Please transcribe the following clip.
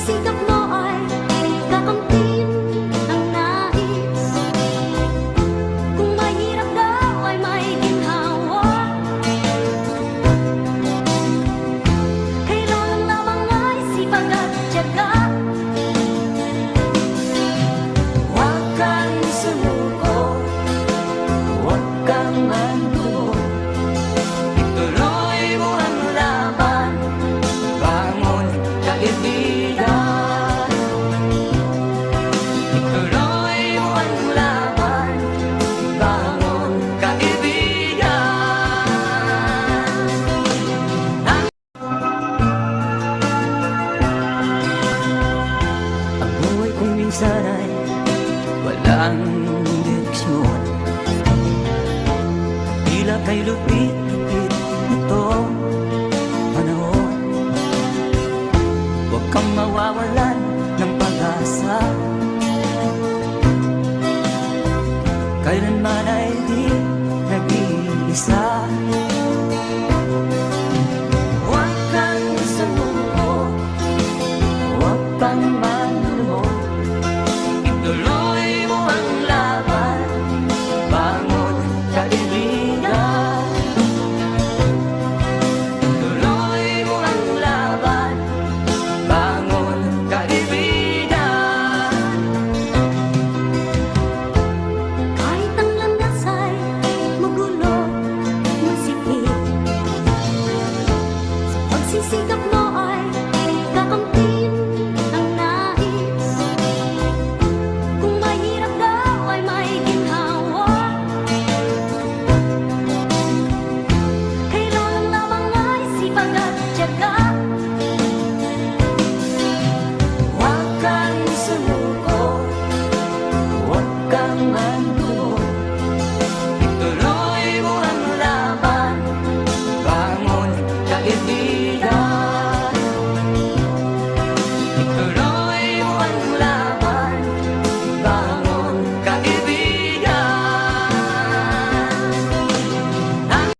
sikap mo ay kakamtin ang nais. Kung mahirap daw ay may ginhawa, kailangan lamang ay sipag at tiyaga. Huwag kang sumuko, huwag kang magdugo. Ituloy mo ang laban, bangon kaibigan. Ituloy mo ang laban, bangon kaibigan. Ang buhay kong minsan ay walang direksyon, tila kay lupit-lupit ito panahon. Huwag kang mawawalan ng pag-asa,